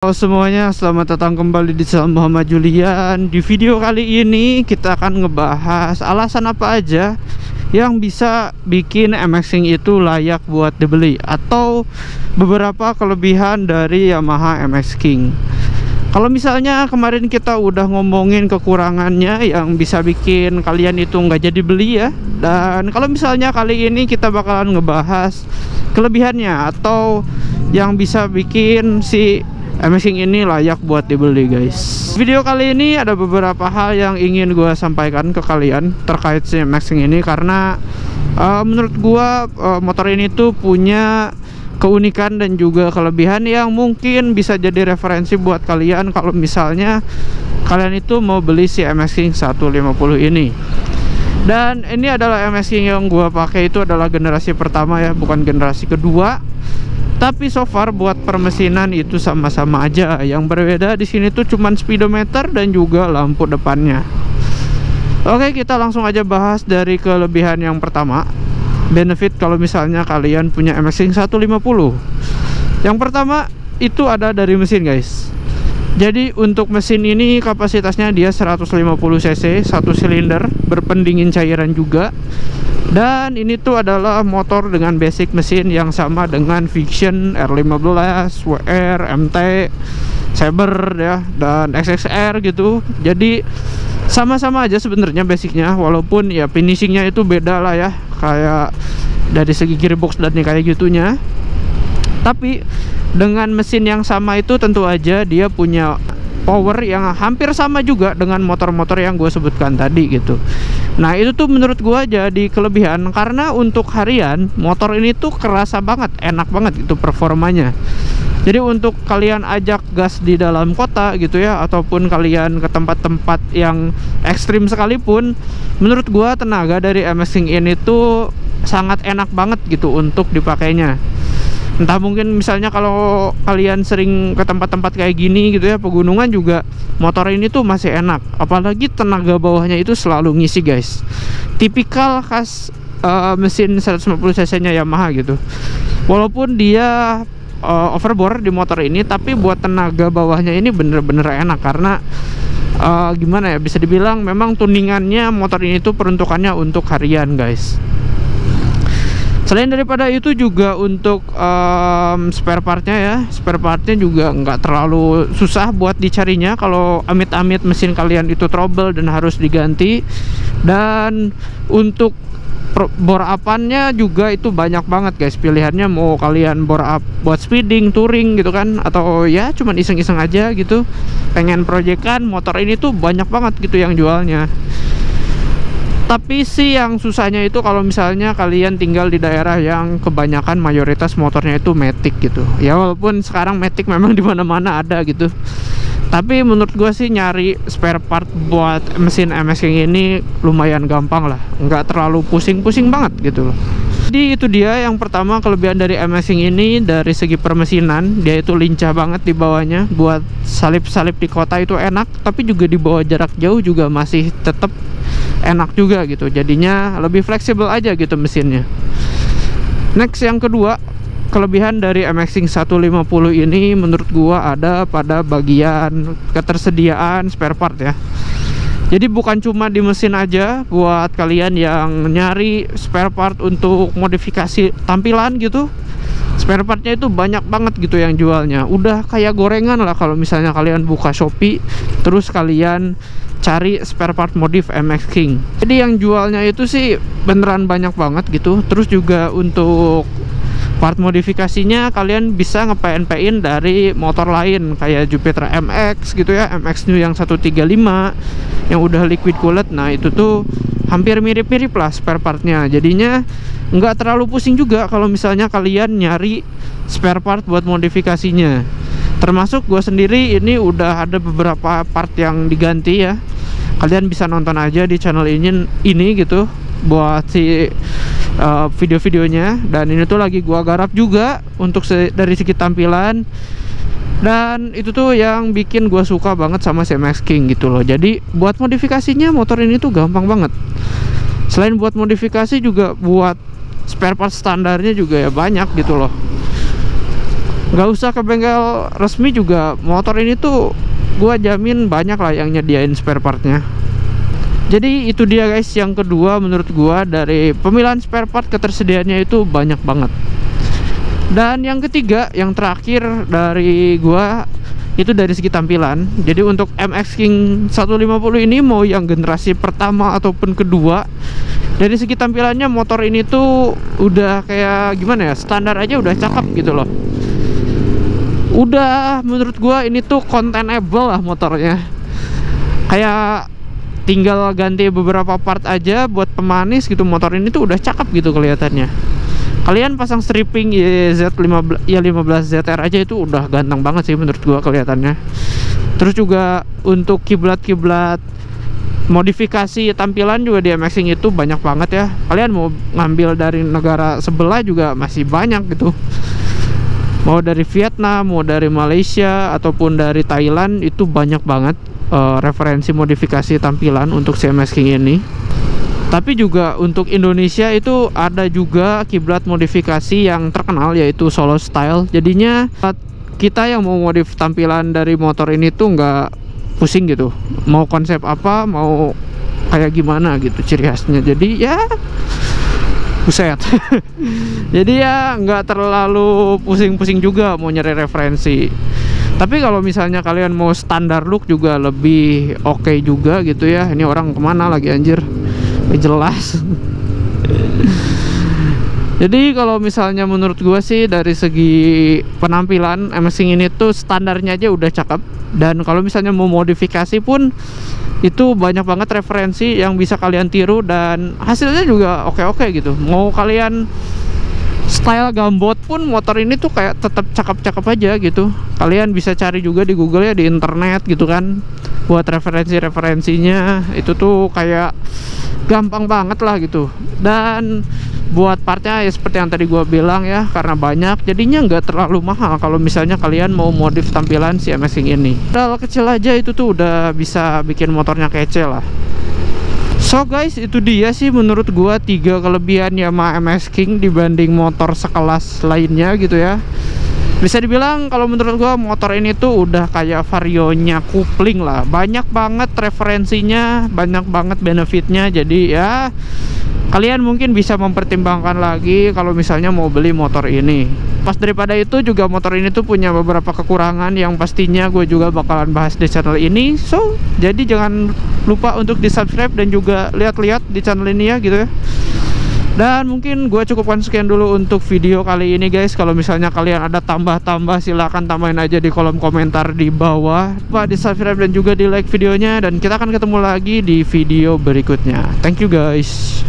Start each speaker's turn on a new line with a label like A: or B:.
A: Halo semuanya, selamat datang kembali di channel Muhammad Julian. Di video kali ini kita akan ngebahas alasan apa aja yang bisa bikin MX King itu layak buat dibeli, atau beberapa kelebihan dari Yamaha MX King. Kalau misalnya kemarin kita udah ngomongin kekurangannya yang bisa bikin kalian itu nggak jadi beli ya, dan kalau misalnya kali ini kita bakalan ngebahas kelebihannya atau yang bisa bikin si MX King ini layak buat dibeli, guys. Video kali ini ada beberapa hal yang ingin gue sampaikan ke kalian terkait si MX King ini, karena menurut gue motor ini tuh punya keunikan dan juga kelebihan yang mungkin bisa jadi referensi buat kalian kalau misalnya kalian itu mau beli si MX King 150 ini. Dan ini adalah MX King yang gue pakai itu adalah generasi pertama ya, bukan generasi kedua. Tapi so far buat permesinan itu sama-sama aja. Yang berbeda di sini tuh cuman speedometer dan juga lampu depannya. Oke, kita langsung aja bahas dari kelebihan yang pertama. Benefit kalau misalnya kalian punya MX King 150. Yang pertama itu ada dari mesin, guys. Jadi untuk mesin ini kapasitasnya dia 150 cc, 1 silinder, berpendingin cairan juga. Dan ini tuh adalah motor dengan basic mesin yang sama dengan Vixion, R15, WR, MT, Saber ya, dan XXR gitu. Jadi sama-sama aja sebenarnya basicnya, walaupun ya finishingnya itu beda lah ya, kayak dari segi gearbox dan kayak gitunya. Tapi dengan mesin yang sama itu tentu aja dia punya power yang hampir sama juga dengan motor-motor yang gue sebutkan tadi gitu. Nah itu tuh menurut gue jadi kelebihan, karena untuk harian motor ini tuh kerasa banget, enak banget gitu performanya. Jadi untuk kalian ajak gas di dalam kota gitu ya, ataupun kalian ke tempat-tempat yang ekstrim sekalipun, menurut gue tenaga dari MX King ini tuh sangat enak banget gitu untuk dipakainya. Entah mungkin misalnya kalau kalian sering ke tempat-tempat kayak gini gitu ya, pegunungan juga, motor ini tuh masih enak. Apalagi tenaga bawahnya itu selalu ngisi, guys. Tipikal khas mesin 150 cc nya Yamaha gitu. Walaupun dia overbore di motor ini, tapi buat tenaga bawahnya ini bener-bener enak. Karena gimana ya, bisa dibilang memang tuningannya motor ini tuh peruntukannya untuk harian, guys. Selain daripada itu juga untuk spare partnya ya, spare partnya juga nggak terlalu susah buat dicarinya kalau amit-amit mesin kalian itu trouble dan harus diganti. Dan untuk bore upannya juga itu banyak banget, guys, pilihannya. Mau kalian bore up buat speeding, touring gitu kan, atau ya cuman iseng-iseng aja gitu, pengen proyekan, motor ini tuh banyak banget gitu yang jualnya. Tapi sih yang susahnya itu kalau misalnya kalian tinggal di daerah yang kebanyakan mayoritas motornya itu Matic gitu. Ya walaupun sekarang Matic memang di mana-mana ada gitu. Tapi menurut gue sih nyari spare part buat mesin MX King ini lumayan gampang lah, nggak terlalu pusing-pusing banget gitu loh. Jadi itu dia yang pertama kelebihan dari MX King ini. Dari segi permesinan dia itu lincah banget di bawahnya, buat salip-salip di kota itu enak, tapi juga di bawah jarak jauh juga masih tetap enak juga gitu. Jadinya lebih fleksibel aja gitu mesinnya. Next yang kedua, kelebihan dari MX King 150 ini menurut gua ada pada bagian ketersediaan spare part ya. Jadi bukan cuma di mesin aja, buat kalian yang nyari spare part untuk modifikasi tampilan gitu, spare partnya itu banyak banget gitu yang jualnya. Udah kayak gorengan lah kalau misalnya kalian buka Shopee terus kalian cari spare part modif MX King. Jadi yang jualnya itu sih beneran banyak banget gitu. Terus juga untuk part modifikasinya kalian bisa nge-PNP-in dari motor lain kayak Jupiter MX gitu ya, MX New yang 135 yang udah liquid cooled. Nah itu tuh hampir mirip-mirip lah spare partnya. Jadinya nggak terlalu pusing juga kalau misalnya kalian nyari spare part buat modifikasinya. Termasuk gue sendiri ini udah ada beberapa part yang diganti ya. Kalian bisa nonton aja di channel ini gitu buat si video-videonya. Dan ini tuh lagi gua garap juga untuk dari segi tampilan. Dan itu tuh yang bikin gua suka banget sama si MX King gitu loh. Jadi buat modifikasinya motor ini tuh gampang banget. Selain buat modifikasi juga buat spare part standarnya juga ya banyak gitu loh. Nggak usah ke bengkel resmi juga, motor ini tuh gua jamin banyak lah yang nyediain spare partnya. Jadi itu dia guys, yang kedua menurut gua dari pemilihan spare part, ketersediaannya itu banyak banget. Dan yang ketiga, yang terakhir dari gua, itu dari segi tampilan. Jadi untuk MX King 150 ini, mau yang generasi pertama ataupun kedua, dari segi tampilannya motor ini tuh udah kayak gimana ya, standar aja udah cakep gitu loh. Udah menurut gua ini tuh contentable lah motornya. Kayak tinggal ganti beberapa part aja buat pemanis gitu, motor ini tuh udah cakep gitu kelihatannya. Kalian pasang stripping Z15 ya 15 ZR aja itu udah ganteng banget sih menurut gua kelihatannya. Terus juga untuk kiblat-kiblat modifikasi tampilan juga di MX King itu banyak banget ya. Kalian mau ngambil dari negara sebelah juga masih banyak gitu. Mau dari Vietnam, mau dari Malaysia ataupun dari Thailand, itu banyak banget referensi modifikasi tampilan untuk si MX King ini. Tapi juga untuk Indonesia itu ada juga kiblat modifikasi yang terkenal, yaitu Solo Style. Jadinya kita yang mau modif tampilan dari motor ini tuh nggak pusing gitu, mau konsep apa, mau kayak gimana gitu ciri khasnya. Jadi ya buset. Jadi ya nggak terlalu pusing-pusing juga mau nyari referensi. Tapi kalau misalnya kalian mau standar look juga lebih oke juga gitu ya. Ini orang kemana lagi anjir, jelas. Jadi kalau misalnya menurut gua sih dari segi penampilan MX King ini tuh standarnya aja udah cakep. Dan kalau misalnya mau modifikasi pun itu banyak banget referensi yang bisa kalian tiru dan hasilnya juga oke-oke gitu. Mau kalian style gambot pun motor ini tuh kayak tetap cakep-cakep aja gitu. Kalian bisa cari juga di Google ya, di internet gitu kan, buat referensi-referensinya itu tuh kayak gampang banget lah gitu. Dan buat partnya ya seperti yang tadi gua bilang ya, karena banyak jadinya nggak terlalu mahal kalau misalnya kalian mau modif tampilan si MX King ini. Modal kecil aja itu tuh udah bisa bikin motornya kece lah. So guys, itu dia sih menurut gua 3 kelebihan Yamaha MX King dibanding motor sekelas lainnya gitu ya. Bisa dibilang kalau menurut gua motor ini tuh udah kayak varionya kupling lah. Banyak banget referensinya, banyak banget benefitnya. Jadi ya kalian mungkin bisa mempertimbangkan lagi kalau misalnya mau beli motor ini. Pas daripada itu juga motor ini tuh punya beberapa kekurangan yang pastinya gue juga bakalan bahas di channel ini. So jadi jangan lupa untuk di subscribe dan juga lihat-lihat di channel ini ya gitu ya. Dan mungkin gue cukupkan sekian dulu untuk video kali ini guys. Kalau misalnya kalian ada tambah-tambah silahkan tambahin aja di kolom komentar di bawah. Lupa di subscribe dan juga di like videonya. Dan kita akan ketemu lagi di video berikutnya. Thank you guys.